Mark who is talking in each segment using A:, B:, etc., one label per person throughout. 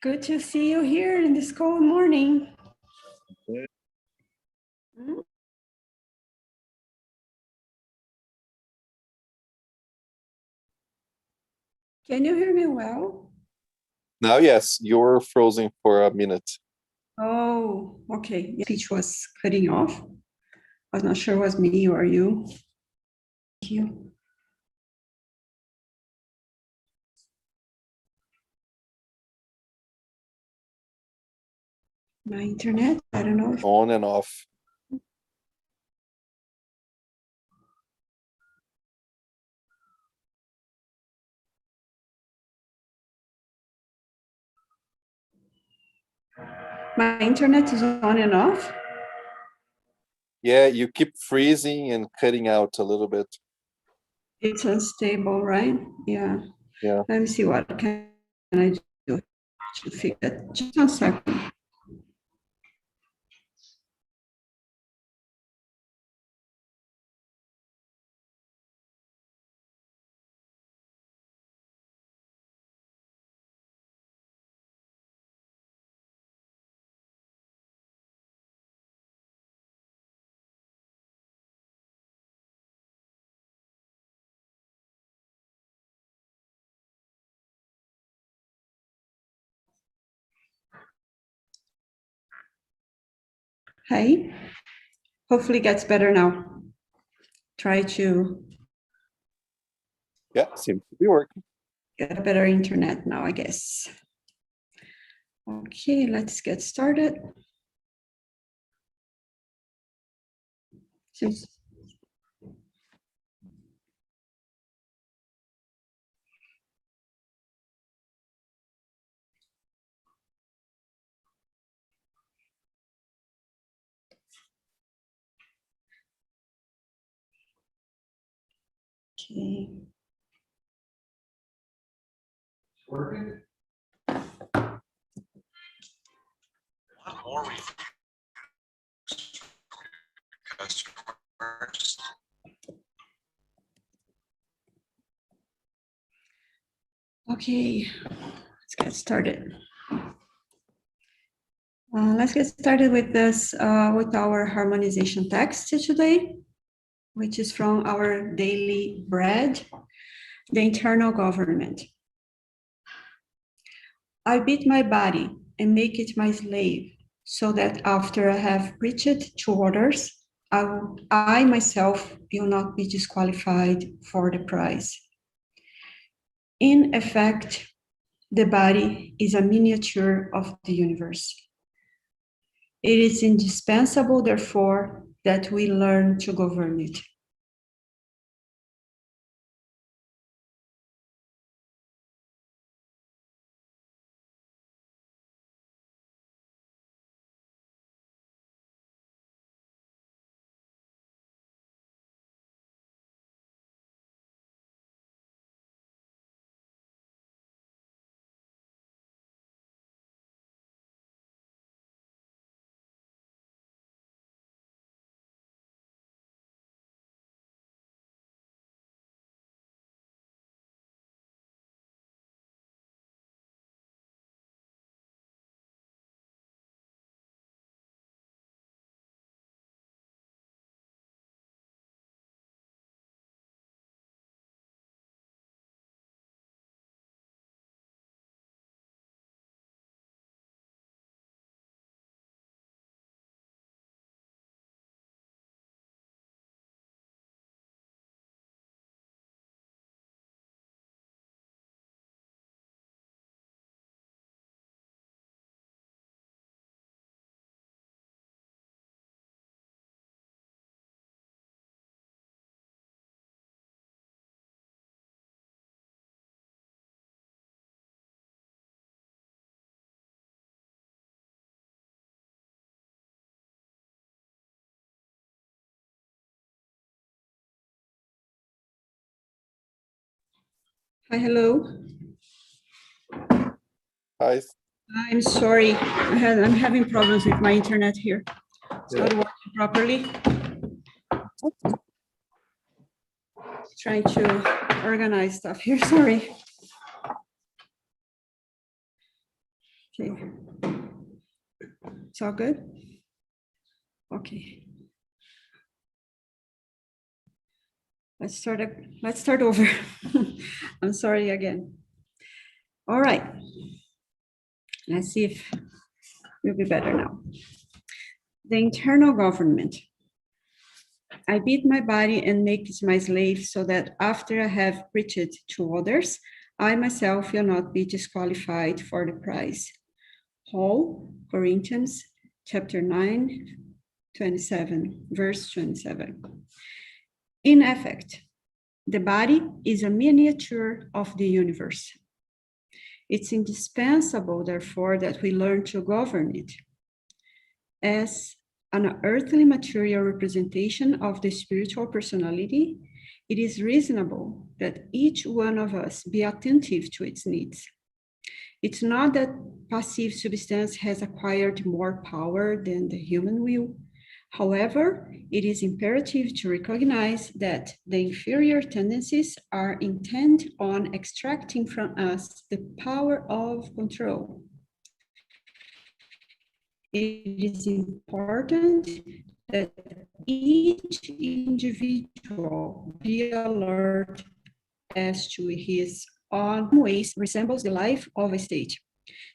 A: Good to see you here in this cold morning. Hmm? Can you hear me well?
B: Now, yes, you're frozen for a minute.
A: Oh, okay. The speech was cutting off. I was not sure it was me or you. Thank you. My internet, I don't know.
B: On and off.
A: My internet is on and off.
B: Yeah, you keep freezing and cutting out a little bit.
A: It's unstable, right? Yeah.
B: Yeah.
A: Let me see what can I do to fix it. Just 1 second. Hey, hopefully it gets better now. Try to
B: Yeah, seems to be working.
A: get a better internet now, I guess. Okay, let's get started. Seems okay.
C: Working? One more customers.
A: Okay, let's get started. Let's get started with this, with our harmonization text today, which is from our daily bread, the internal government. I beat my body and make it my slave, so that after I have preached to others, I myself will not be disqualified for the prize. In effect, the body is a miniature of the universe. It is indispensable, therefore, that we learn to govern it. Hi, hello.
B: Hi.
A: I'm sorry, I'm having problems with my internet here. It's not working properly. Trying to organize stuff here, sorry. Okay. It's all good? Okay. Let's start over. I'm sorry again. All right. Let's see if we'll be better now. The internal government. I beat my body and make it my slave so that after I have preached it to others, I myself will not be disqualified for the prize. Paul, Corinthians, chapter 9, 27, verse 27. In effect, the body is a miniature of the universe. It's indispensable, therefore, that we learn to govern it. As an earthly material representation of the spiritual personality, it is reasonable that each one of us be attentive to its needs. It's not that passive substance has acquired more power than the human will. However, it is imperative to recognize that the inferior tendencies are intent on extracting from us the power of control. It is important that each individual be alert as to his own ways resembles the life of a state.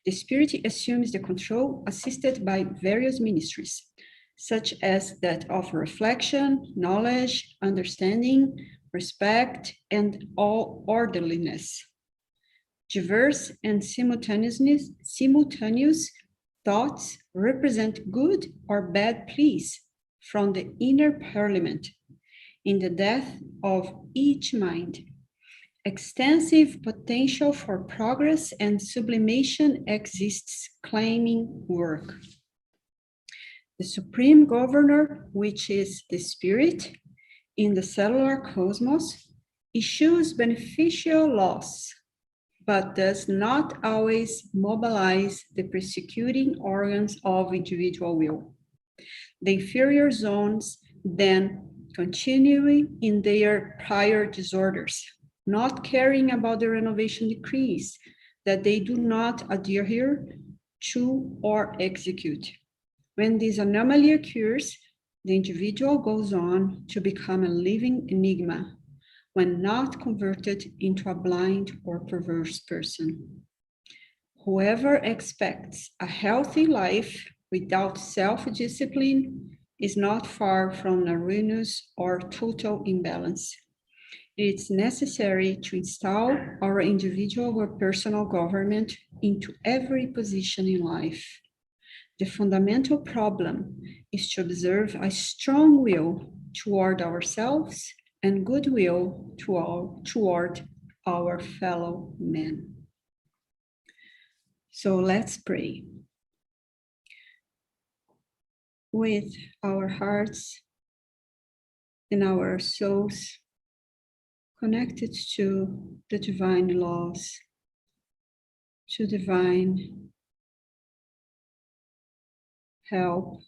A: The spirit assumes the control assisted by various ministries, such as that of reflection, knowledge, understanding, respect, and all orderliness. Diverse and simultaneous thoughts represent good or bad pleas from the inner parliament in the depth of each mind. Extensive potential for progress and sublimation exists, claiming work. The supreme governor, which is the spirit in the cellular cosmos, issues beneficial laws, but does not always mobilize the persecuting organs of individual will. The inferior zones then continue in their prior disorders, not caring about the renovation decrees that they do not adhere to or execute. When this anomaly occurs, the individual goes on to become a living enigma, when not converted into a blind or perverse person. Whoever expects a healthy life without self-discipline is not far from a ruinous or total imbalance. It's necessary to install our individual or personal government into every position in life. The fundamental problem is to observe a strong will toward ourselves and goodwill toward our fellow men. So let's pray. With our hearts and our souls connected to the divine laws, to divine help,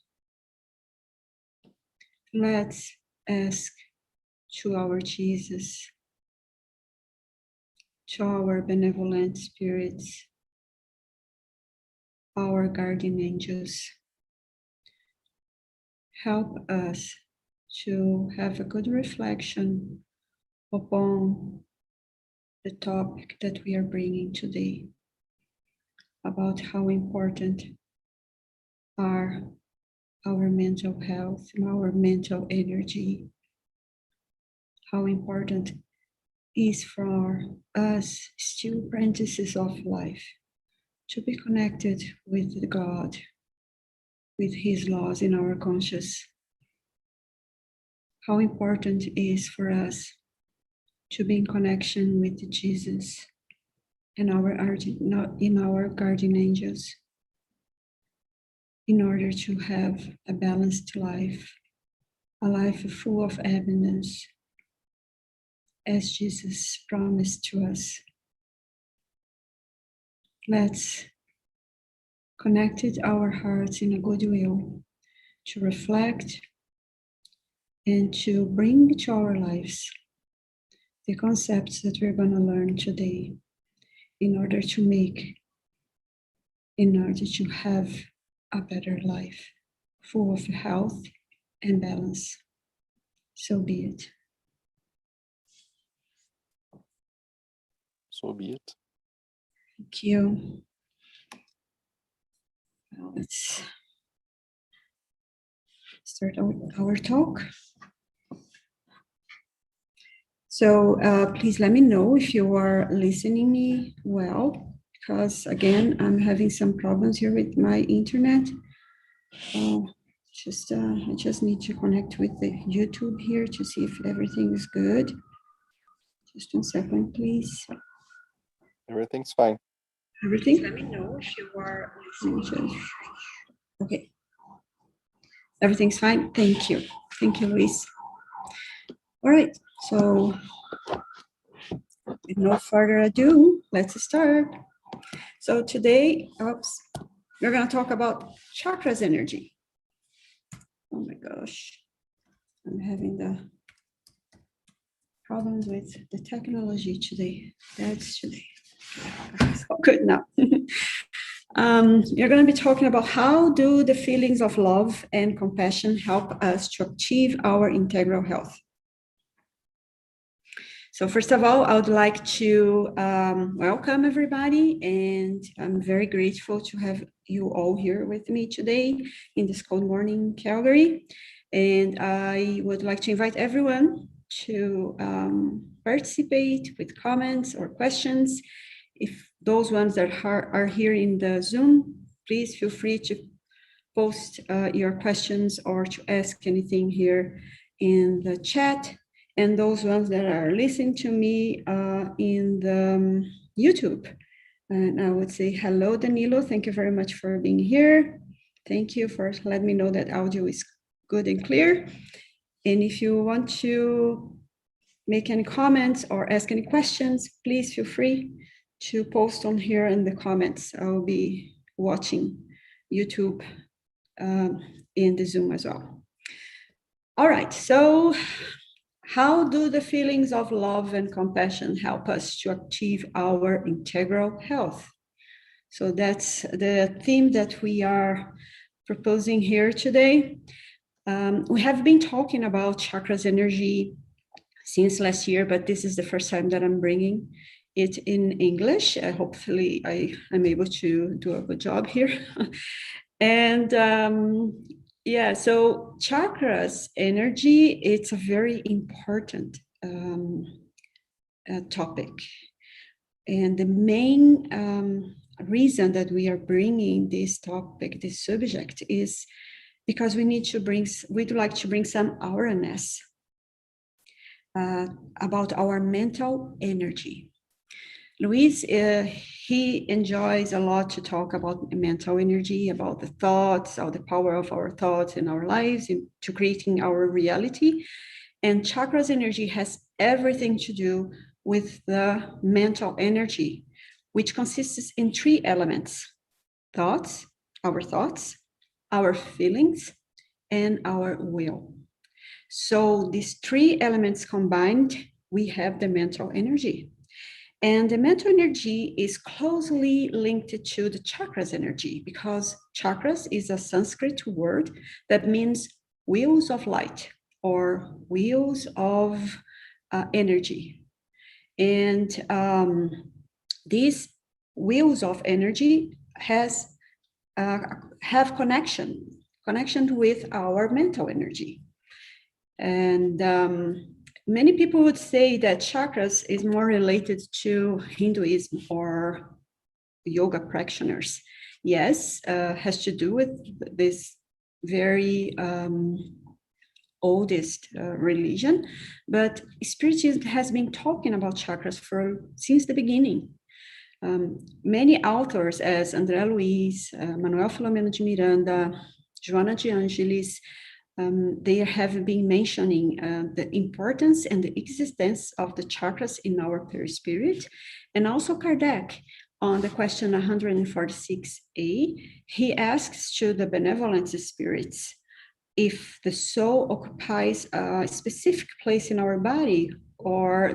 A: let's ask to our Jesus, to our benevolent spirits, our guardian angels, help us to have a good reflection upon the topic that we are bringing today, about how important are our mental health and our mental energy, how important is for us, still apprentices of life, to be connected with God, with His laws in our conscious. How important it is for us to be in connection with Jesus and in our guardian angels, in order to have a balanced life, a life full of abundance, as Jesus promised to us. Let's connect our hearts in a good will to reflect and to bring to our lives the concepts that we're going to learn today in order to make in order to have a better life full of health and balance. So be it.
B: So be it.
A: Thank you. Well, let's start our talk. So please let me know if you are listening me well, because again, I'm having some problems here with my internet. I just need to connect with the YouTube here to see if everything is good. Just 1 second, please.
B: Everything's fine.
A: Everything? Let me know if you are listening. Okay. Everything's fine. Thank you. Thank you, Luis. All right. So with no further ado, let's start. So today, we're going to talk about chakras energy. Oh my gosh. I'm having the problems with the technology today. That's today. It's all good now. You're going to be talking about how do the feelings of love and compassion help us to achieve our integral health. So first of all, I would like to welcome everybody, and I'm very grateful to have you all here with me today in this cold morning, Calgary. And I would like to invite everyone to participate with comments or questions. If those ones that are here in the Zoom, please feel free to post your questions or to ask anything here in the chat. And those ones that are listening to me in the YouTube. And I would say, hello, Danilo. Thank you very much for being here. Thank you for letting me know that audio is good and clear. And if you want to make any comments or ask any questions, please feel free to post on here in the comments. I will be watching YouTube in the Zoom as well. All right, so how do the feelings of love and compassion help us to achieve our integral health? So that's the theme that we are proposing here today. We have been talking about chakras energy since last year, but this is the first time that I'm bringing it in English. Hopefully I'm able to do a good job here. And yeah, so chakras energy, it's a very important topic. And the main reason that we are bringing this topic, this subject, is because we'd like to bring some awareness about our mental energy. Luis, he enjoys a lot to talk about mental energy, about the thoughts, or the power of our thoughts in our lives, to creating our reality. And chakras energy has everything to do with the mental energy, which consists in 3 elements: thoughts, our feelings, and our will. So these 3 elements combined, we have the mental energy. And the mental energy is closely linked to the chakras energy, because chakras is a Sanskrit word that means wheels of light or wheels of energy. And these wheels of energy have connection with our mental energy. And many people would say that chakras is more related to Hinduism or yoga practitioners. Yes, has to do with this very oldest religion, but Spiritism has been talking about chakras since the beginning. Many authors, as André Luiz, Manuel Filomeno de Miranda, Joana de Angelis, they have been mentioning the importance and the existence of the chakras in our perispirit. And also Kardec, on the question 146a, he asks to the benevolent spirits if the soul occupies a specific place in our body or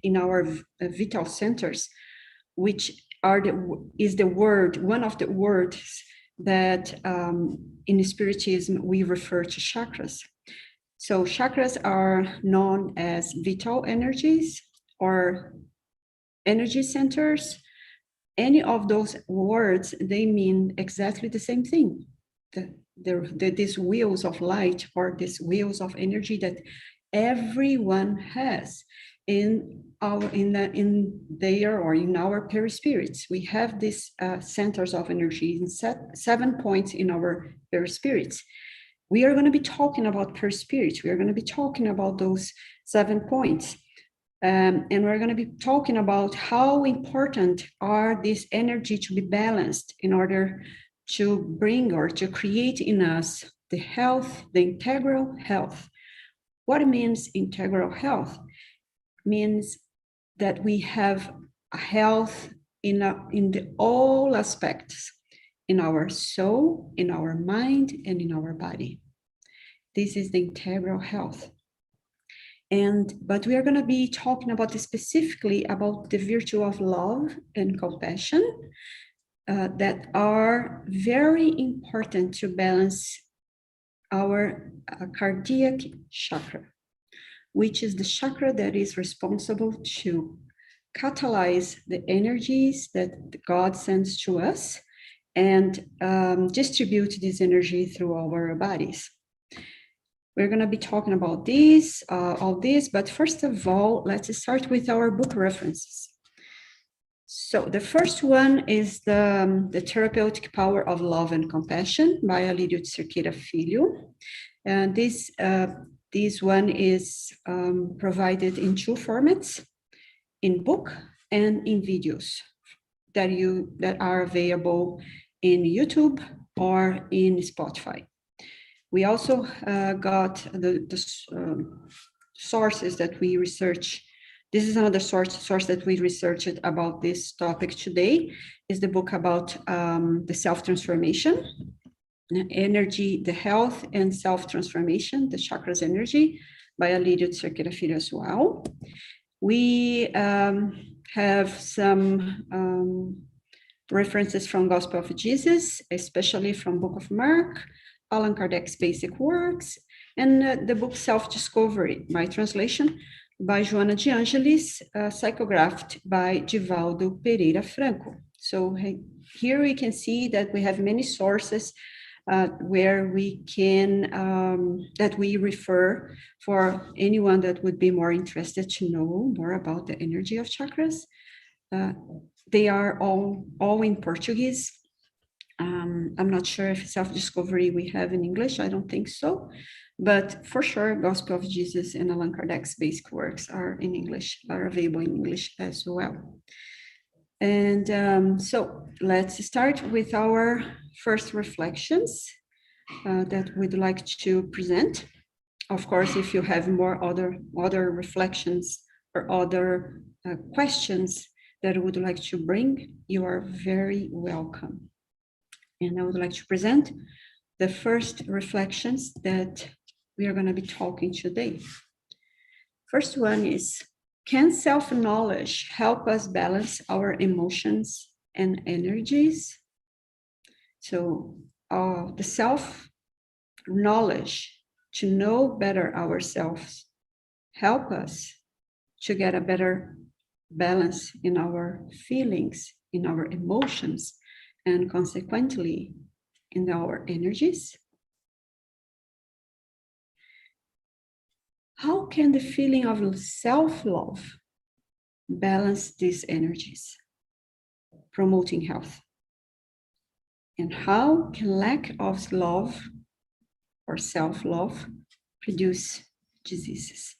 A: in our vital centers, which is the word, one of the words that in Spiritism we refer to chakras. So chakras are known as vital energies or energy centers. Any of those words, they mean exactly the same thing. These wheels of light or these wheels of energy that everyone has in our perispirits. We have these centers of energy in 7 points in our perispirits. We are going to be talking about perispirits. We are going to be talking about those 7 points. And we're going to be talking about how important are these energy to be balanced in order to bring or to create in us the health, the integral health. What it means integral health? Means that we have a health in all aspects, in our soul, in our mind, and in our body. This is the integral health. But we are going to be talking about specifically about the virtue of love and compassion that are very important to balance our cardiac chakra, which is the chakra that is responsible to catalyze the energies that God sends to us and distribute this energy through our bodies. We're going to be talking about all this, but first of all, let's start with our book references. So the first one is the Therapeutic Power of Love and Compassion by Alírio de Cerqueira Filho. And this one is provided in 2 formats, in book and in videos that are available in YouTube or in Spotify. We also got the sources that we research. This is another source that we researched about this topic today, is the book about the self-transformation, energy, the health and self-transformation, the chakras energy, by Alírio de Cerqueira Filho as well. We have some references from Gospel of Jesus, especially from Book of Mark, Allan Kardec's basic works, and the book Self-Discovery, by translation, by Joana de Angelis, psychographed by Divaldo Pereira Franco. So here we can see that we have many sources where we can, that we refer for anyone that would be more interested to know more about the energy of chakras. They are all in Portuguese. I'm not sure if Self-Discovery we have in English, I don't think so, but for sure, Gospel of Jesus and Allan Kardec's basic works are in English, are available in English as well. And so let's start with our first reflections that we'd like to present. Of course, if you have more other reflections or other questions that you would like to bring, you are very welcome. And I would like to present the first reflections that we are going to be talking today. First one is, can self-knowledge help us balance our emotions and energies? So the self-knowledge to know better ourselves help us to get a better balance in our feelings, in our emotions, and consequently in our energies. How can the feeling of self-love balance these energies, promoting health? And how can lack of love or self-love produce diseases?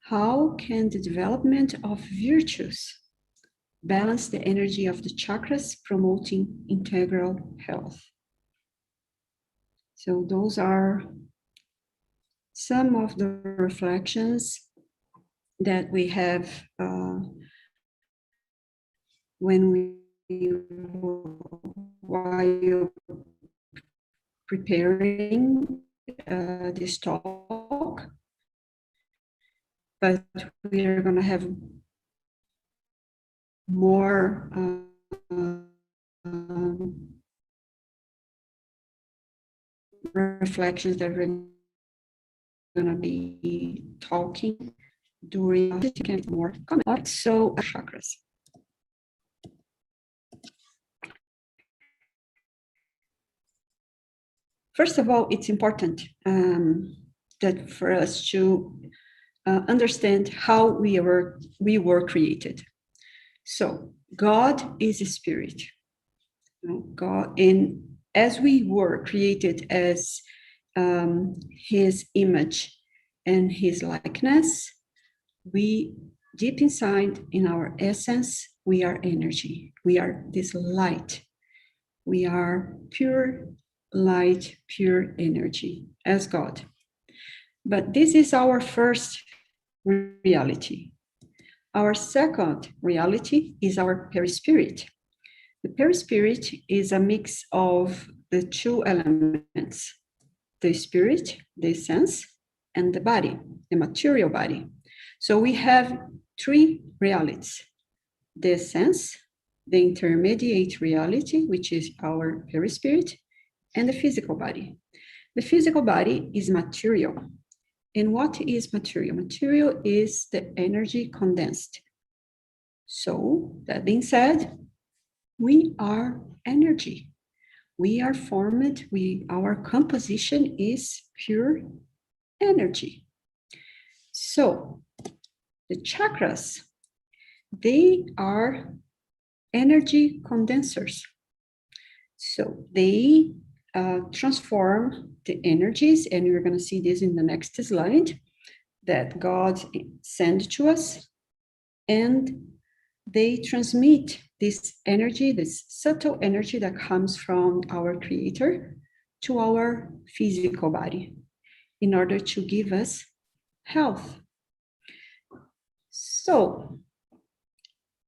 A: How can the development of virtues balance the energy of the chakras, promoting integral health? So those are some of the reflections that we have while preparing this talk, but we are going to have more reflections that we're going to be talking during more comments. So chakras. First of all, it's important that for us to understand how we were created. So God is a spirit. God, and as we were created as His image and His likeness, we deep inside in our essence, we are energy. We are this light. We are pure light, pure energy as God. But this is our first reality. Our second reality is our perispirit. The perispirit is a mix of the two elements, the spirit, the sense, and the body, the material body. So we have three realities: the sense, the intermediate reality, which is our perispirit, and the physical body. The physical body is material. And what is material? Material is the energy condensed. So, that being said, we are energy. We are formed, our composition is pure energy. So, the chakras, they are energy condensers. So, they transform the energies, and we're going to see this in the next slide, that God sent to us, and they transmit this energy, this subtle energy that comes from our Creator to our physical body in order to give us health. So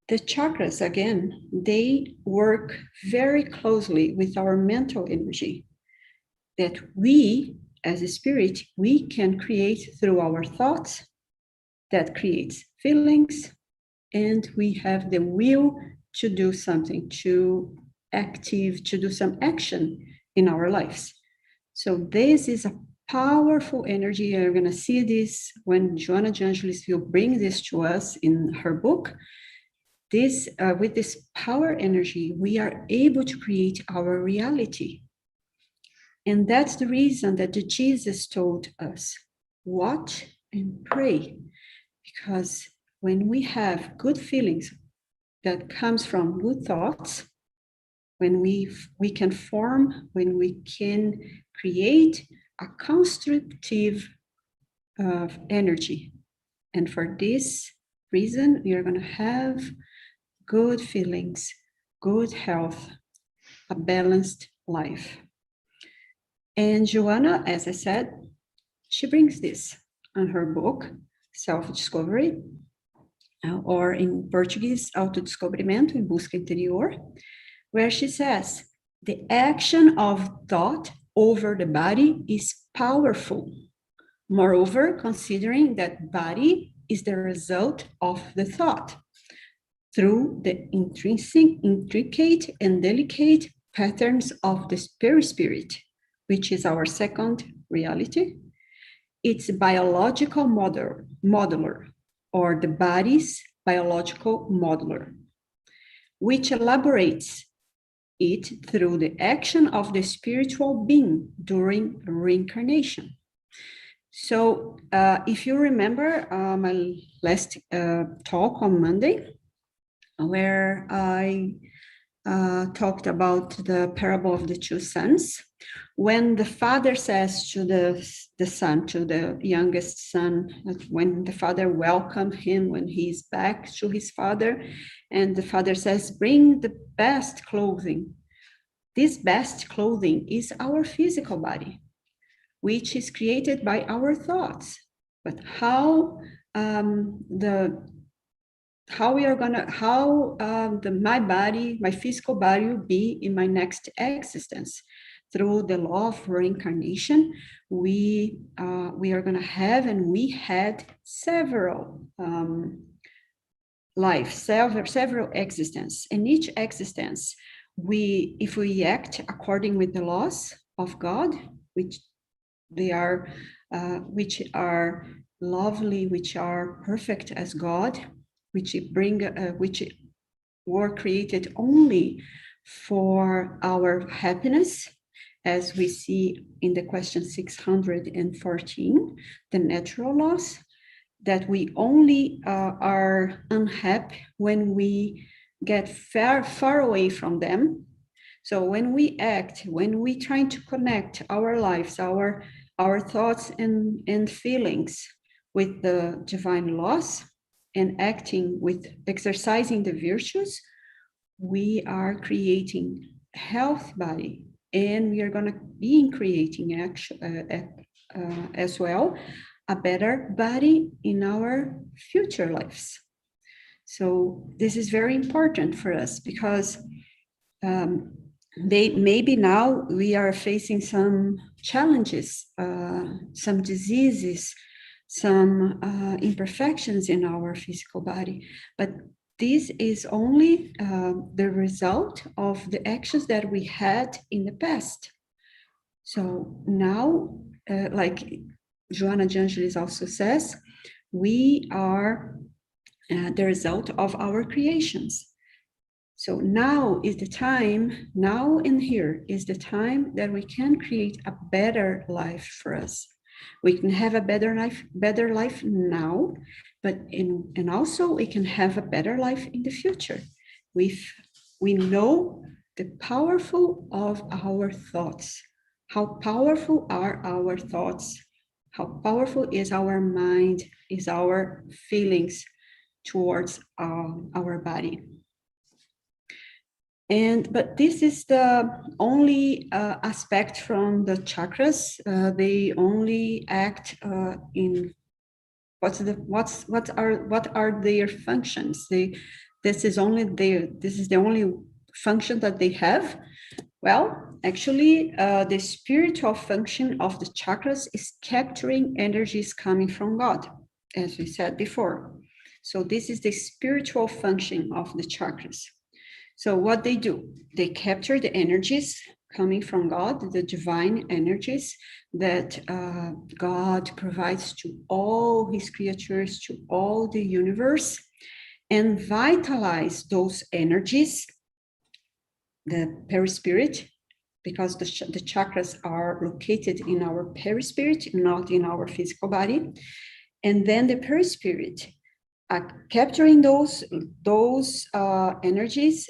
A: the chakras, again, they work very closely with our mental energy that we, as a spirit, we can create through our thoughts, that creates feelings, and we have the will to do something, to do some action in our lives. So this is a powerful energy. You're going to see this when Joanna de Angelis will bring this to us in her book. This, with this power energy, we are able to create our reality. And that's the reason that Jesus told us, watch and pray, because when we have good feelings that comes from good thoughts, when we can form, when we can create a constructive energy. And for this reason, we are going to have good feelings, good health, a balanced life. And Joanna, as I said, she brings this on her book, Self-Discovery, or in Portuguese, Autodescobrimento em Busca Interior, where she says, the action of thought over the body is powerful. Moreover, considering that body is the result of the thought, through the intricate and delicate patterns of the perispirit, which is our second reality. It's a biological modeler, or the body's biological modeler, which elaborates it through the action of the spiritual being during reincarnation. So if you remember my last talk on Monday, where I talked about the parable of the two sons, when the father says to the son, to the youngest son, when the father welcomes him when he's back to his father, and the father says, bring the best clothing. This best clothing is our physical body, which is created by our thoughts. But how my body, my physical body will be in my next existence. through the law of reincarnation, we are going to have, and we had several lives, several existences. In each existence, if we act according with the laws of God, which are lovely, which are perfect as God, which were created only for our happiness, as we see in the question 614, the natural laws, that we only are unhappy when we get far away from them. So when we act, when we try to connect our lives, our thoughts and feelings with the divine laws, and acting with exercising the virtues, we are creating a health body, and we are going to be creating as well a better body in our future lives. So this is very important for us, because maybe now we are facing some challenges, some diseases, some imperfections in our physical body, but this is only the result of the actions that we had in the past. So now, like Joanna de Angelis also says, we are the result of our creations. So now is the time, now and here is the time that we can create a better life for us. We can have a better life now, but and also we can have a better life in the future. We know the powerful of our thoughts. How powerful are our thoughts? How powerful is our mind, is our feelings towards our body? But this is the only aspect from the chakras. They only act in what are their functions. This is the only function that they have. Well, actually, the spiritual function of the chakras is capturing energies coming from God, as we said before. So this is the spiritual function of the chakras. So what they do, they capture the energies coming from God, the divine energies that God provides to all his creatures, to all the universe, and vitalize those energies, the perispirit, because the chakras are located in our perispirit, not in our physical body. And then the perispirit, capturing those energies,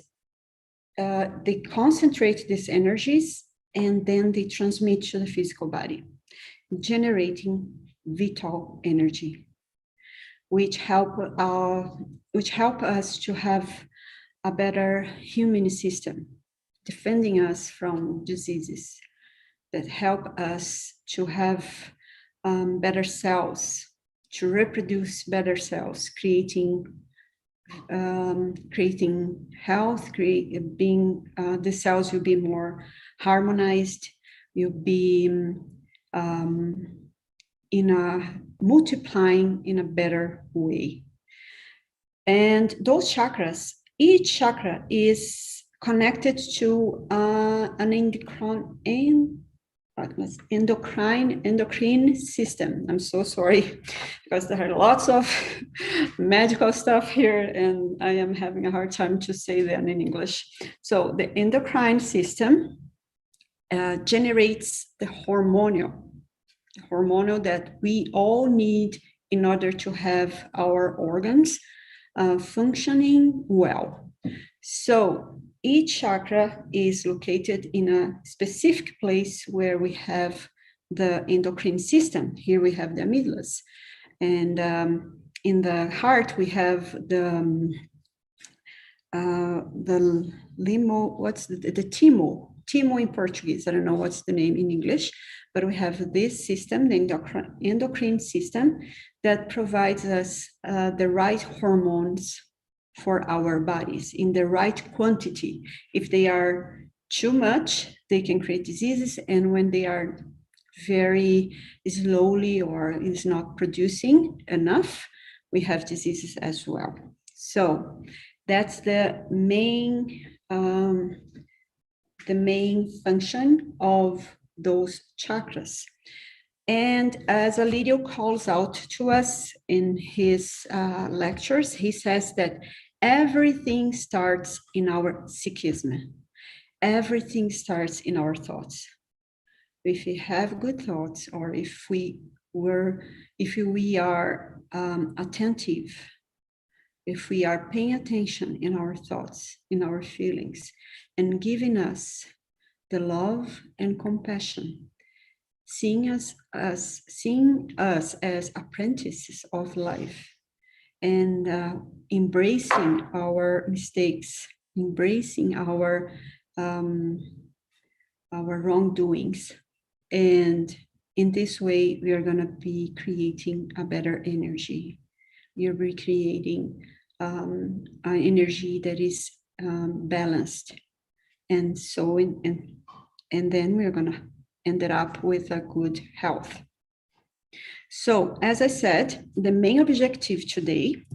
A: they concentrate these energies, and then they transmit to the physical body, generating vital energy, which help us to have a better immune system, defending us from diseases, that help us to have better cells, to reproduce better cells, creating health, the cells will be more harmonized, you'll be multiplying in a better way. And those chakras, each chakra is connected to an endocrine system. I'm so sorry, because there are lots of medical stuff here and I am having a hard time to say them in English. So the endocrine system generates the hormonal that we all need in order to have our organs functioning well. So each chakra is located in a specific place where we have the endocrine system. Here we have the amygdalas, and in the heart we have the limo. What's the timo? Timo in Portuguese. I don't know what's the name in English, but we have this system, the endocrine system, that provides us the right hormones for our bodies in the right quantity. If they are too much, they can create diseases. And when they are very slowly or is not producing enough, we have diseases as well. So that's the main function of those chakras. And as Alirio calls out to us in his lectures, he says that everything starts in our psychism. Everything starts in our thoughts. If we have good thoughts, or if we are attentive, if we are paying attention in our thoughts, in our feelings, and giving us the love and compassion, seeing us as apprentices of life, and embracing our mistakes, embracing our wrongdoings. And in this way, we are going to be creating a better energy. We are recreating an energy that is balanced. And so, and then we're going to end up with a good health. So, as I said, the main objective today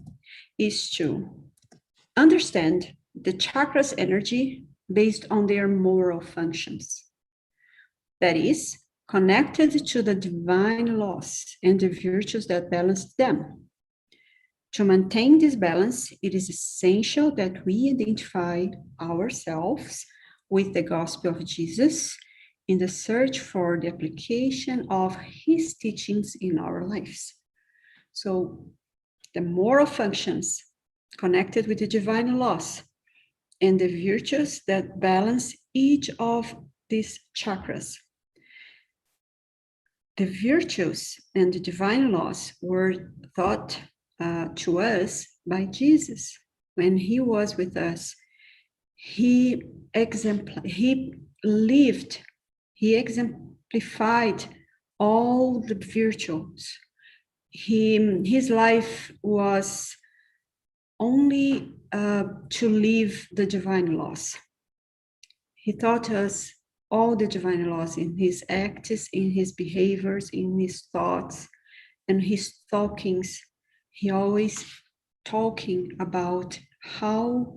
A: is to understand the chakras energy based on their moral functions. That is, connected to the divine laws and the virtues that balance them. To maintain this balance, it is essential that we identify ourselves with the gospel of Jesus in the search for the application of his teachings in our lives. So the moral functions connected with the divine laws and the virtues that balance each of these chakras. The virtues and the divine laws were taught to us by Jesus. When he was with us, he exemplified all the virtues. His life was only to live the divine laws. He taught us all the divine laws in his acts, in his behaviors, in his thoughts, and his talkings. He always talking about how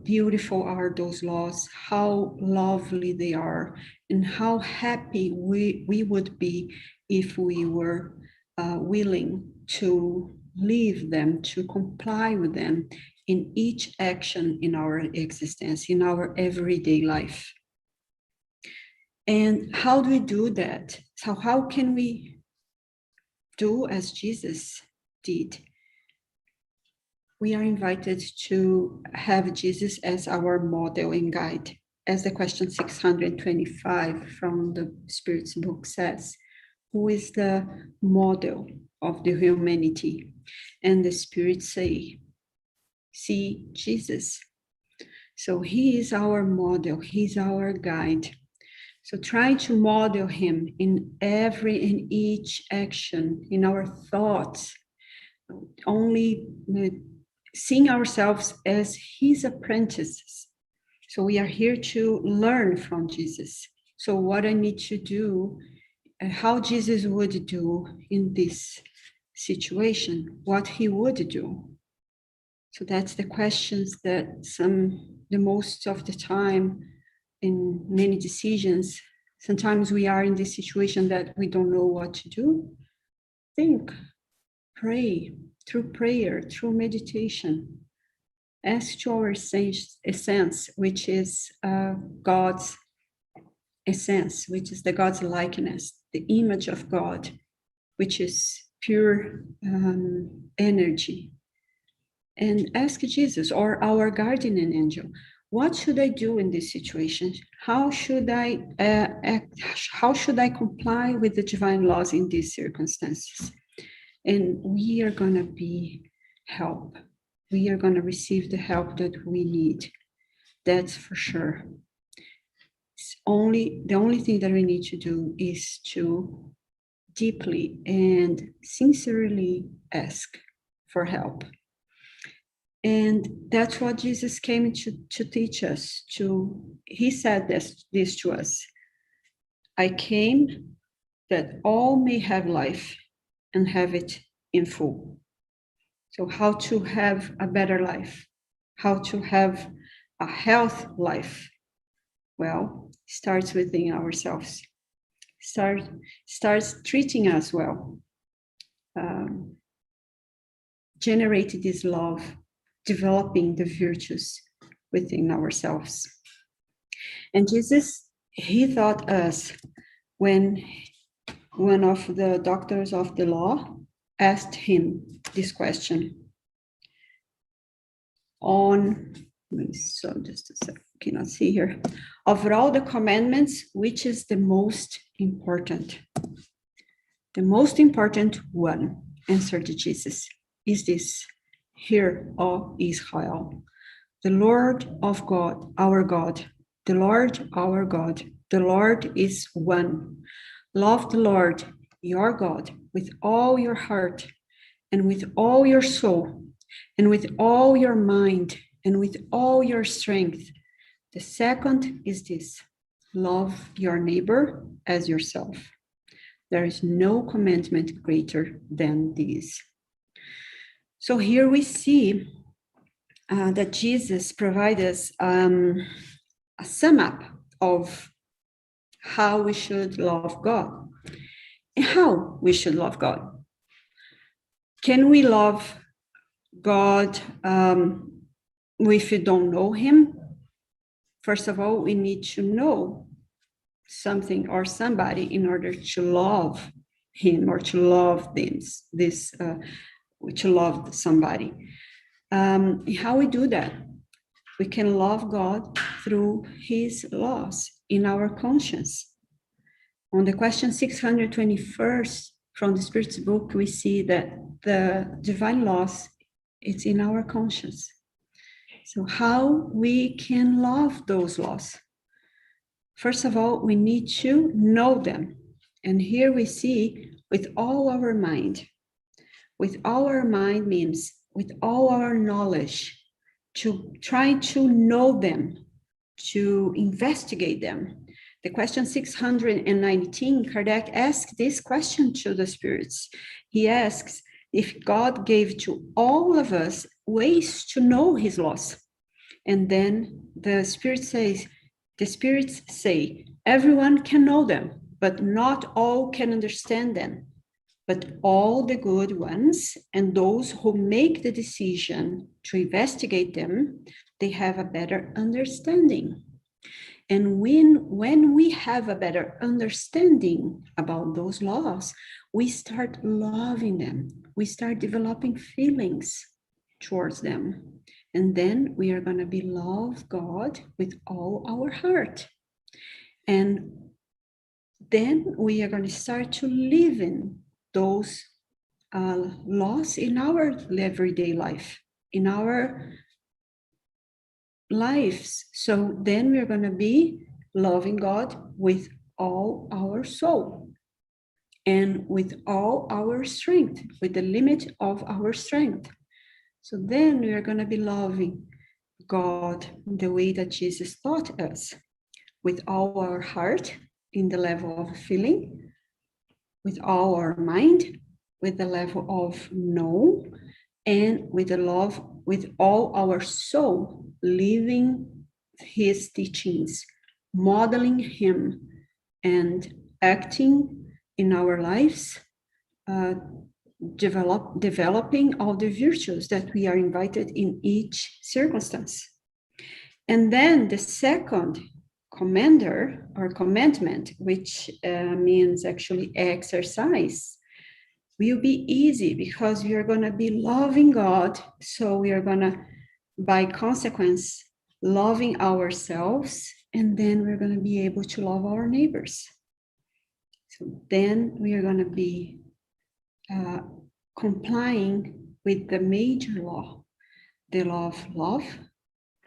A: beautiful are those laws, how lovely they are, and how happy we would be if we were willing to live them, to comply with them in each action in our existence, in our everyday life. And how do we do that? So how can we do as Jesus did? We are invited to have Jesus as our model and guide. As the question 625 from the Spirit's book says, who is the model of the humanity? And the Spirit say, see Jesus. So he is our model, he's our guide. So try to model him in each action, in our thoughts, only seeing ourselves as his apprentices. So we are here to learn from Jesus. So what I need to do, how Jesus would do in this situation, what he would do. So that's the questions that the most of the time in many decisions, sometimes we are in this situation that we don't know what to do. Think, pray, through prayer, through meditation. Ask to our essence, which is God's essence, which is the God's likeness, the image of God, which is pure energy. And ask Jesus or our guardian angel, what should I do in this situation? How should I act? How should I comply with the divine laws in these circumstances? And we are going to be help. We are going to receive the help that we need. That's for sure. The only thing that we need to do is to deeply and sincerely ask for help. And that's what Jesus came to teach us. He said this to us. I came that all may have life and have it in full. So how to have a better life? How to have a health life? Well, starts within ourselves. Starts treating us well. Generate this love, developing the virtues within ourselves. And Jesus, he taught us when one of the doctors of the law asked him this question on, so just a second, cannot see here. Of all the commandments, which is the most important? The most important one, answered Jesus, is this: Hear, O Israel, the Lord of God, our God, the Lord our God, the Lord is one. Love the Lord your God with all your heart and with all your soul and with all your mind and with all your strength. The second is this: love your neighbor as yourself. There is no commandment greater than this. So here we see that Jesus provides us a sum up of how we should love God and how we should love God. Can we love God if we don't know him? First of all, we need to know something or somebody in order to love him or to love to love somebody. How we do that? We can love God through his laws in our conscience. On the question 621 from the Spirit's book, we see that the divine laws, it's in our conscience. So how we can love those laws? First of all, we need to know them. And here we see with all our mind. With all our mind means with all our knowledge, to try to know them, to investigate them. The question 619, Cardiac asked this question to the spirits. He asks if God gave to all of us ways to know his laws. And then the spirits say, everyone can know them, but not all can understand them. But all the good ones and those who make the decision to investigate them, they have a better understanding. And when we have a better understanding about those laws, we start loving them. We start developing feelings towards them. And then we are going to be love God with all our heart. And then we are going to start to live in those laws in our everyday life, in our lives. So then we're going to be loving God with all our soul and with all our strength, with the limit of our strength. So then we are going to be loving God the way that Jesus taught us, with all our heart in the level of feeling, with all our mind, with the level of know, and with the love, with all our soul, living his teachings, modeling him, and acting in our lives, developing all the virtues that we are invited in each circumstance. And then the second commandment, which means actually exercise, will be easy because we are going to be loving God. So we are going to, by consequence, loving ourselves, and then we're going to be able to love our neighbors. So then we are going to be complying with the major law, the law of love,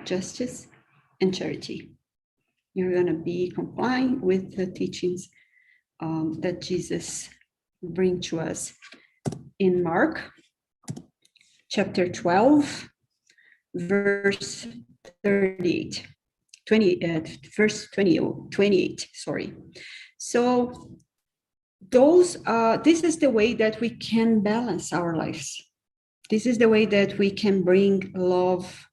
A: justice, and charity. You're going to be complying with the teachings that Jesus brings to us in Mark chapter 12, verse 38. Verse 28, sorry. So this is the way that we can balance our lives. This is the way that we can bring love,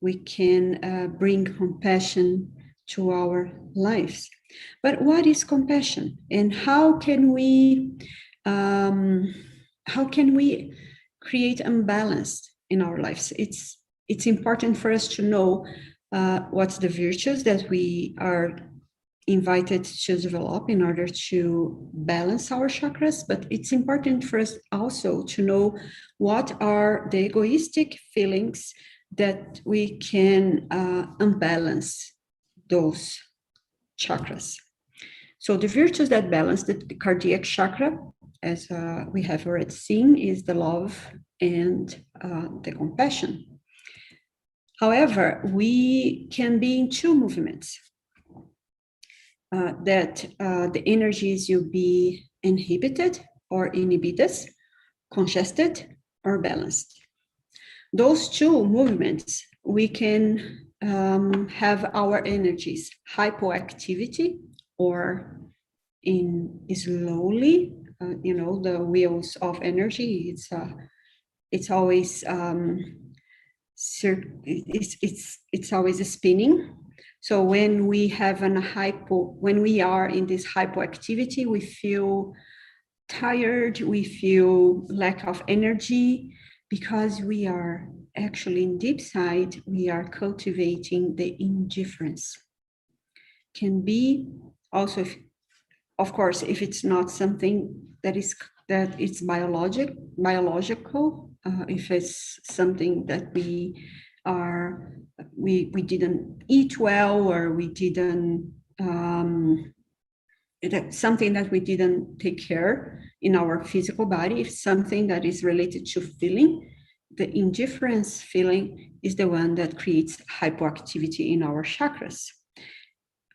A: we can bring compassion to our lives. But what is compassion, and how can we create imbalance in our lives? It's important for us to know what's the virtues that we are invited to develop in order to balance our chakras, but it's important for us also to know what are the egoistic feelings that we can unbalance those chakras. So the virtues that balance the cardiac chakra, as we have already seen, is the love and the compassion. However, we can be in two movements. That the energies will be inhibited or inhibitus, congested or balanced. Those two movements, we can have our energies hypoactivity or in slowly, the wheels of energy. It's always it's always spinning. So when we have when we are in this hypoactivity, we feel tired, we feel lack of energy, because we are actually in deep side, we are cultivating the indifference. Can be also, of course, if it's not something that it's biological, if it's something that we didn't eat well, or we didn't something that we didn't take care in our physical body, if something that is related to feeling, the indifference feeling is the one that creates hypoactivity in our chakras.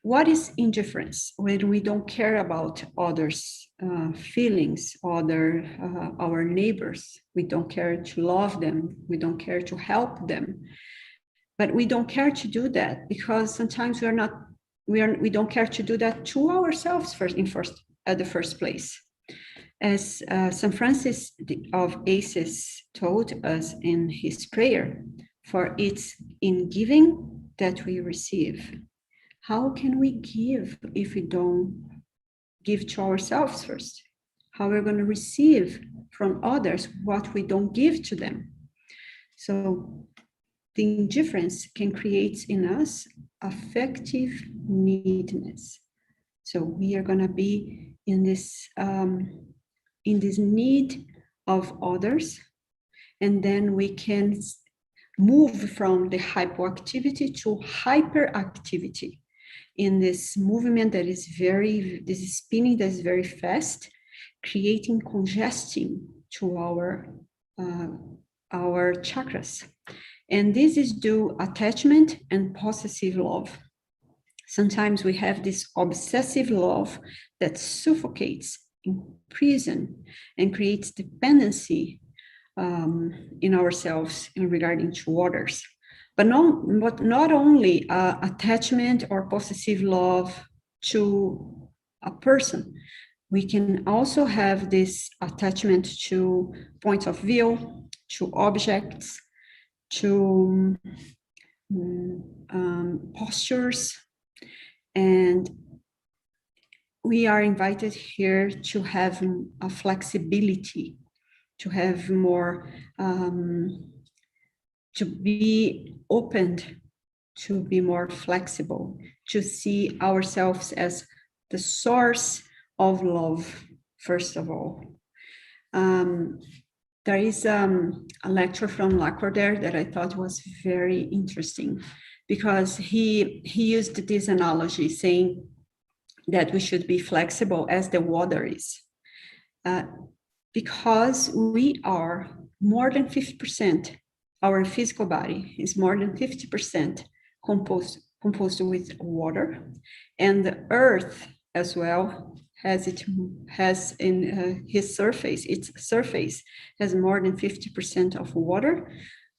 A: What is indifference? When we don't care about others' feelings, our neighbors, we don't care to love them, we don't care to help them. But we don't care to do that because sometimes we don't care to do that to ourselves at the first place. As St. Francis of Assisi told us in his prayer, for it's in giving that we receive. How can we give if we don't give to ourselves first? How are we going to receive from others what we don't give to them? So the indifference can create in us affective neediness. So we are going to be in this need of others, and then we can move from the hypoactivity to hyperactivity in this movement that is this spinning that is very fast, creating congestion to our chakras. And this is due attachment and possessive love. Sometimes we have this obsessive love that suffocates, imprisons, and creates dependency in ourselves in regarding to others. But not only attachment or possessive love to a person. We can also have this attachment to points of view, to objects, to postures. And we are invited here to have a flexibility, to have more, to be opened, to be more flexible, to see ourselves as the source of love, first of all. There is a lecture from Lacordaire that I thought was very interesting, because he used this analogy saying that we should be flexible as the water is. Because we are more than 50%, our physical body is more than 50% composed with water, and the earth as well has in its surface has more than 50% of water.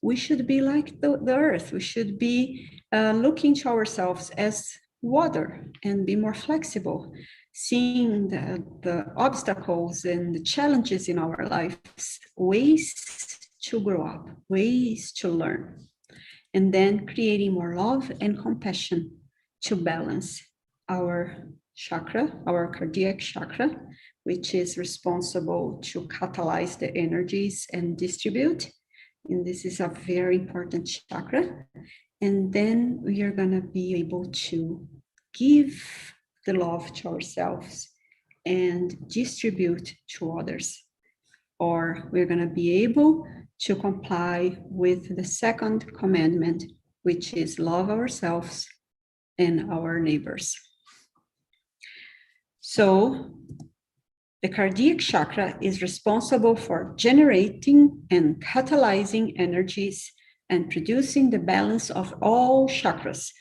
A: we should be like the earth. We should be looking to ourselves as water and be more flexible, seeing the obstacles and the challenges in our lives, ways to grow up, ways to learn, and then creating more love and compassion to balance our chakra, our cardiac chakra, which is responsible to catalyze the energies and distribute. And this is a very important chakra. And then we are going to be able to give the love to ourselves and distribute to others. Or we're going to be able to comply with the second commandment, which is love ourselves and our neighbors. So the cardiac chakra is responsible for generating and catalyzing energies and producing the balance of all chakras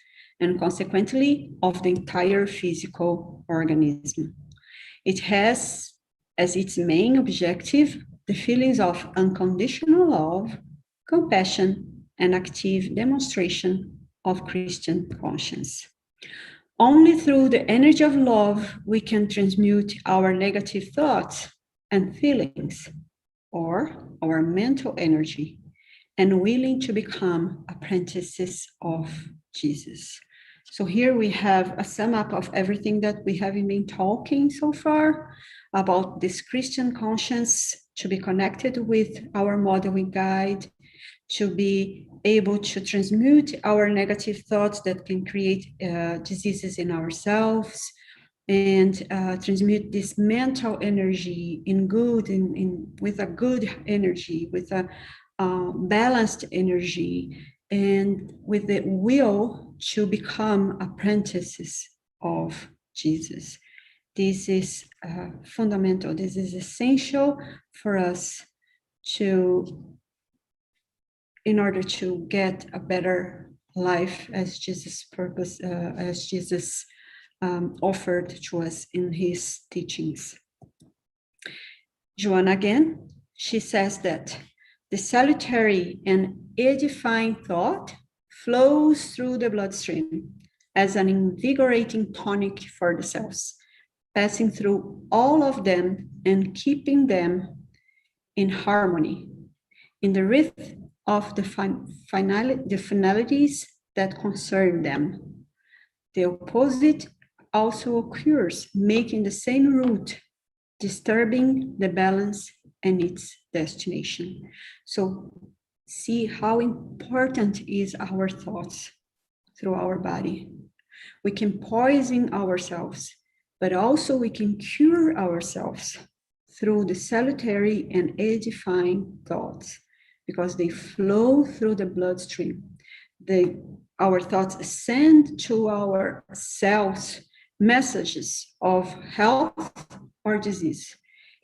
A: and consequently of the entire physical organism. It has as its main objective the feelings of unconditional love, compassion, and active demonstration of Christian conscience. Only through the energy of love we can transmute our negative thoughts and feelings, or our mental energy, and willing to become apprentices of Jesus. So here we have a sum up of everything that we have been talking so far about this Christian conscience, to be connected with our modeling guide, to be able to transmute our negative thoughts that can create diseases in ourselves, and transmute this mental energy in good, with a good energy, with a balanced energy, and with the will to become apprentices of Jesus. This is fundamental. This is essential for us in order to get a better life as Jesus offered to us in his teachings. Joanna again, she says that the salutary and edifying thought flows through the bloodstream as an invigorating tonic for the cells, passing through all of them and keeping them in harmony, in the rhythm of the finalities that concern them. The opposite also occurs, making the same route, disturbing the balance and its destination. So see how important is our thoughts through our body. We can poison ourselves, but also we can cure ourselves through the salutary and edifying thoughts, because they flow through the bloodstream. Our thoughts send to our cells messages of health or disease,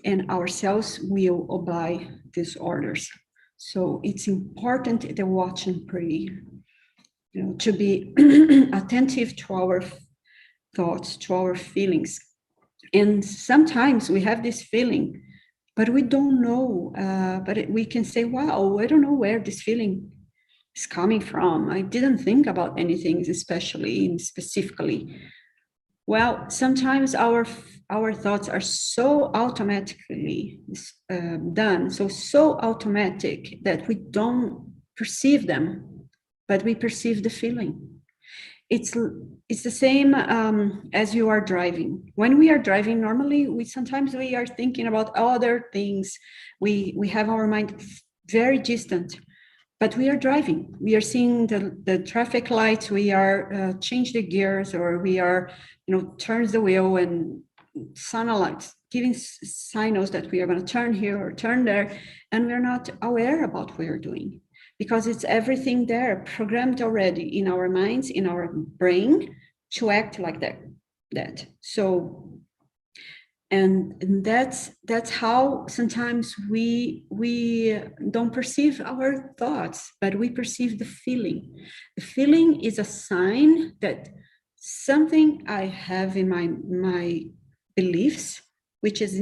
A: and our cells will obey these orders. So it's important to watch and pray, to be attentive to our thoughts, to our feelings. And sometimes we have this feeling, but we don't know, but we can say, wow, I don't know where this feeling is coming from. I didn't think about anything specifically. Well, sometimes our thoughts are so automatically done, so automatic that we don't perceive them, but we perceive the feeling. It's the same as you are driving. When we are driving, normally sometimes we are thinking about other things. We have our mind very distant, but we are driving. We are seeing the traffic lights. We are change the gears, or we are turns the wheel and signals, giving signals that we are going to turn here or turn there, and we're not aware about what we're doing, because it's everything there programmed already in our minds, in our brain, to act like that. So, and that's how sometimes we don't perceive our thoughts, but we perceive the feeling. The feeling is a sign that something I have in my beliefs, which is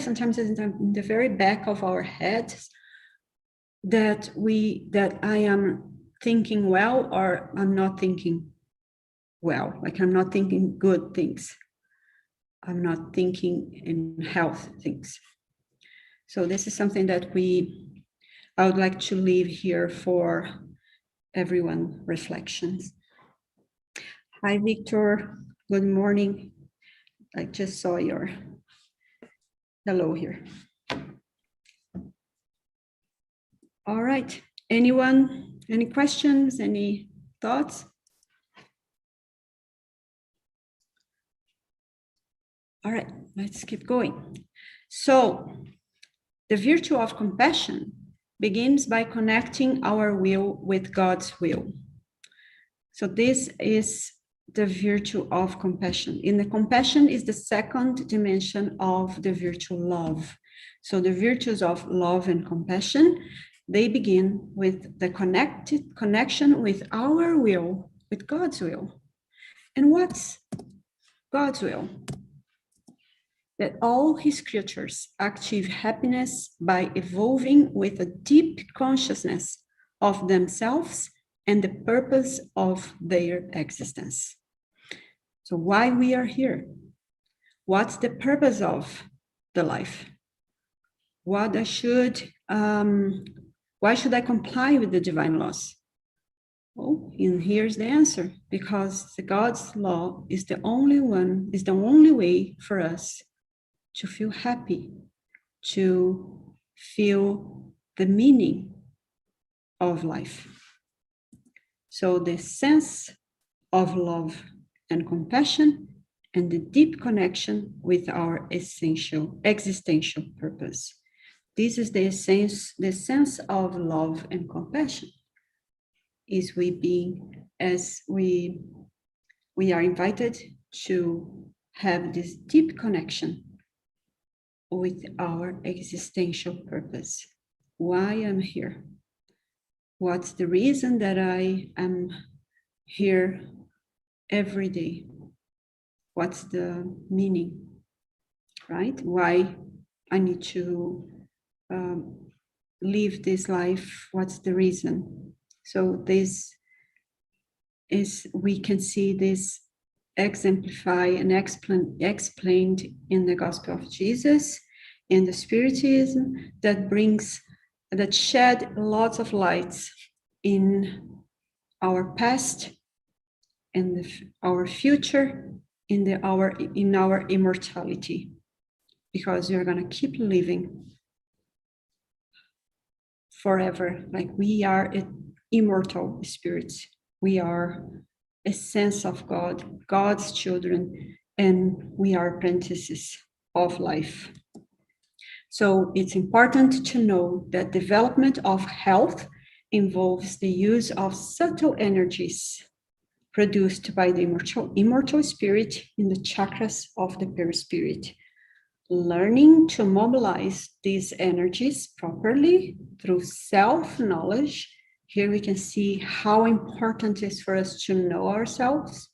A: sometimes in the very back of our heads, that I am thinking well or I'm not thinking well, like I'm not thinking good things. I'm not thinking in health things. So this is something that I would like to leave here for everyone reflections. Hi, Victor. Good morning. I just saw your hello here. All right. Anyone, any questions, any thoughts? All right, let's keep going. So the virtue of compassion begins by connecting our will with God's will. So this is the virtue of compassion. In the compassion is the second dimension of the virtue love. So the virtues of love and compassion, they begin with the connection with our will, with God's will. And what's God's will? That all his creatures achieve happiness by evolving with a deep consciousness of themselves and the purpose of their existence. So why we are here? What's the purpose of the life? Why should I comply with the divine laws? Oh, and here's the answer: because the God's law is the only way for us to feel happy, to feel the meaning of life. So the sense of love and compassion and the deep connection with our existential purpose. This is the sense of love and compassion is we are invited to have this deep connection with our existential purpose. Why I'm here? What's the reason that I am here every day? What's the meaning, right? Why I need to live this life? What's the reason? So this is, we can see this exemplified and explained in the Gospel of Jesus, in the Spiritism, that shed lots of lights in our past and our future, in our immortality, because we are going to keep living forever. Like we are immortal spirits. We are a sense of God, God's children, and we are apprentices of life. So it's important to know that development of health involves the use of subtle energies produced by the immortal spirit in the chakras of the perispirit. Learning to mobilize these energies properly through self-knowledge. Here we can see how important it is for us to know ourselves,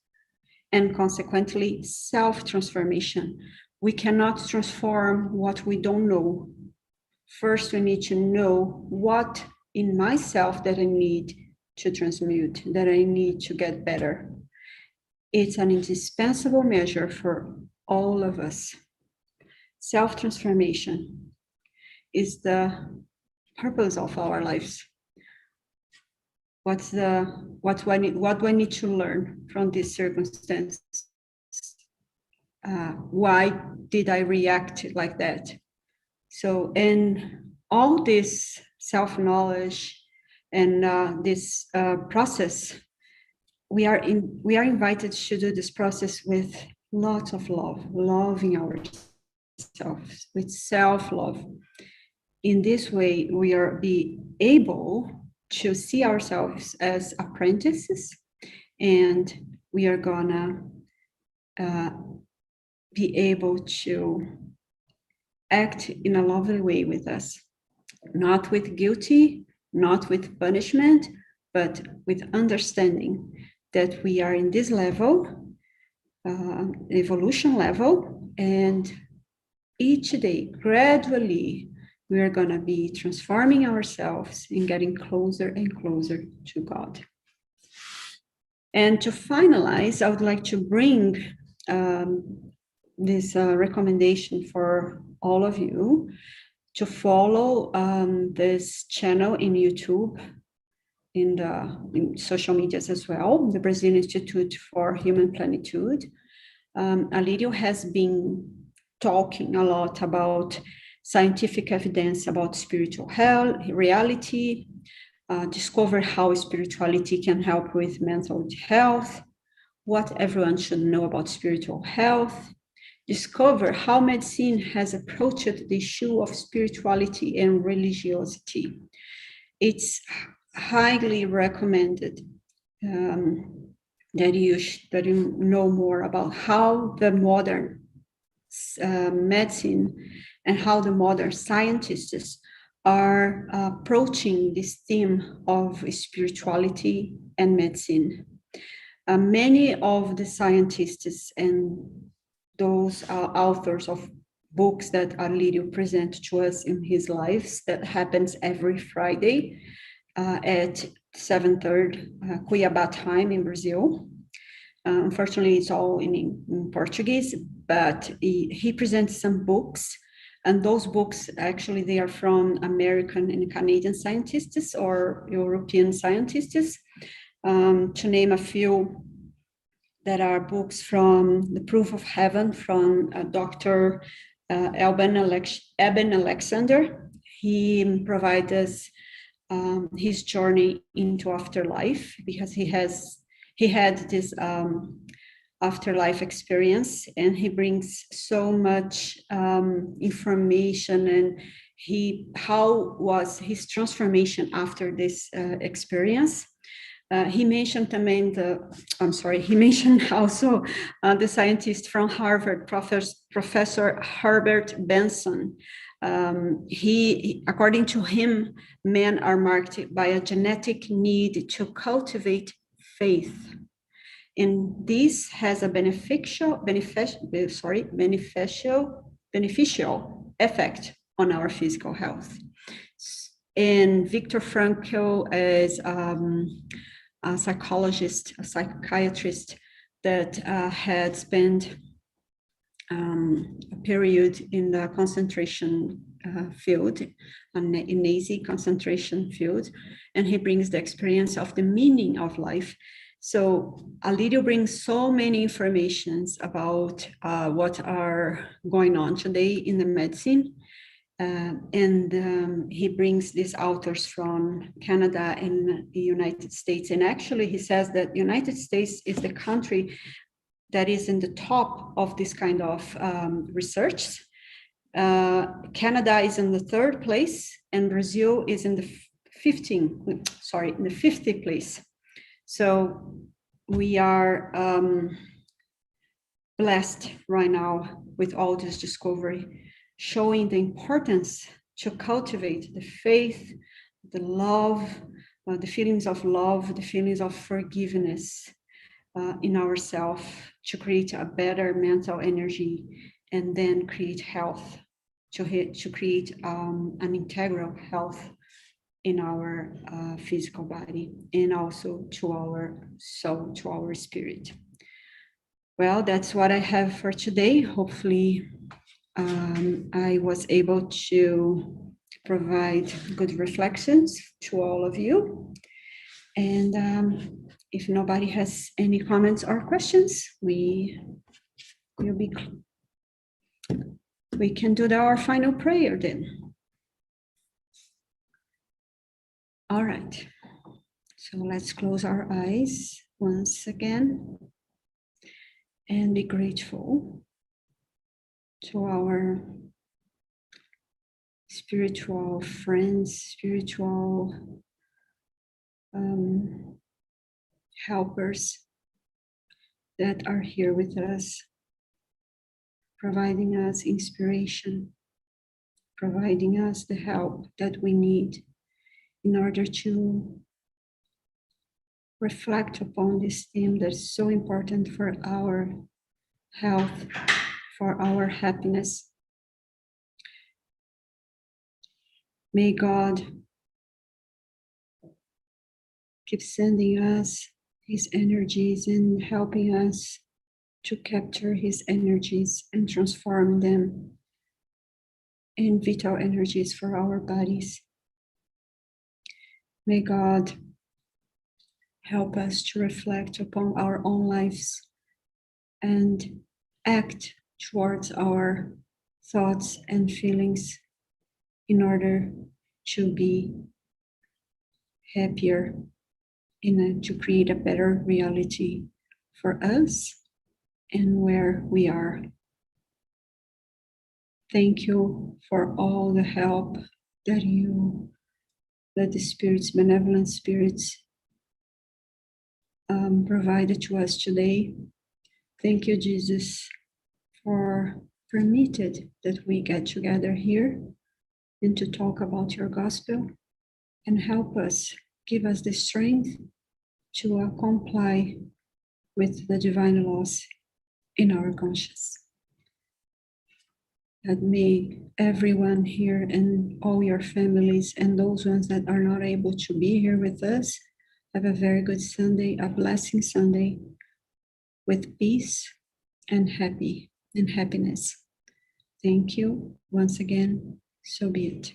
A: and consequently self-transformation. We cannot transform what we don't know. First, we need to know what in myself that I need to transmute, that I need to get better. It's an indispensable measure for all of us. Self-transformation is the purpose of our lives. What do I need to learn from this circumstance? Why did I react like that? So, in all this self-knowledge and this process, we are invited to do this process with lots of love, loving ourselves, with self-love. In this way, we are able to see ourselves as apprentices, and we are gonna be able to act in a lovely way with us, not with guilty, not with punishment, but with understanding that we are in this level, evolution level, and each day, gradually, we are going to be transforming ourselves and getting closer and closer to God. And to finalize, I would like to bring this recommendation for all of you to follow this channel in YouTube, in social medias as well, the Brazilian Institute for Human Plenitude. Alirio has been talking a lot about scientific evidence about spiritual health, reality, discover how spirituality can help with mental health, what everyone should know about spiritual health, discover how medicine has approached the issue of spirituality and religiosity. It's highly recommended that you know more about how the modern medicine and how the modern scientists are approaching this theme of spirituality and medicine. Many of the scientists and those authors of books that Alirio presents to us in his lives, that happens every Friday at 7:30 Cuiabá time in Brazil. Unfortunately, it's all in Portuguese, but he presents some books, and those books actually they are from American and Canadian scientists or European scientists. To name a few, there are books from The Proof of Heaven from Dr. Eben Alexander. He provides us his journey into afterlife because he had this afterlife experience, and he brings so much information and how was his transformation after this experience. He mentioned also the scientist from Harvard, Professor Herbert Benson. According to him, men are marked by a genetic need to cultivate faith. And this has a beneficial effect on our physical health. And Viktor Frankl is a psychologist, a psychiatrist that had spent a period in the concentration field, in Nazi concentration field, and he brings the experience of the meaning of life. So Alirio brings so many informations about what are going on today in the medicine. And he brings these authors from Canada and the United States. And actually, he says that the United States is the country that is in the top of this kind of research. Canada is in the 3rd place, and Brazil is in the 50th place. So we are blessed right now with all this discovery, showing the importance to cultivate the faith, the love, the feelings of love, the feelings of forgiveness in ourselves to create a better mental energy, and then create health, to create an integral health in our physical body, and also to our soul, to our spirit. Well, that's what I have for today. Hopefully, I was able to provide good reflections to all of you. And if nobody has any comments or questions, we can do our final prayer then. All right. So let's close our eyes once again and be grateful to our spiritual friends, spiritual helpers that are here with us, providing us inspiration, providing us the help that we need in order to reflect upon this theme that's so important for our health, for our happiness. May God keep sending us his energies and helping us to capture his energies and transform them in vital energies for our bodies. May God help us to reflect upon our own lives and act towards our thoughts and feelings in order to be happier, to create a better reality for us and where we are. Thank you for all the help that the spirits, benevolent spirits, provided to us today. Thank you, Jesus, for permitted that we get together here and to talk about your gospel and help us, give us the strength to comply with the divine laws in our conscience. That may everyone here and all your families and those ones that are not able to be here with us have a very good Sunday, a blessing Sunday with peace and happiness. Thank you once again. So be it.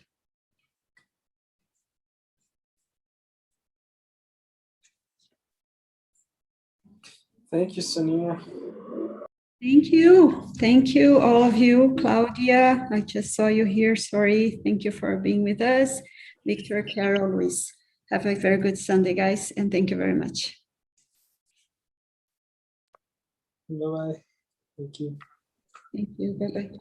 D: Thank you, Sonia.
A: Thank you, all of you. Claudia, I just saw you here. Sorry. Thank you for being with us. Victor, Carol, Luis. Have a very good Sunday, guys, and thank you very much.
D: Bye-bye. Thank you.
A: Thank you. Bye-bye.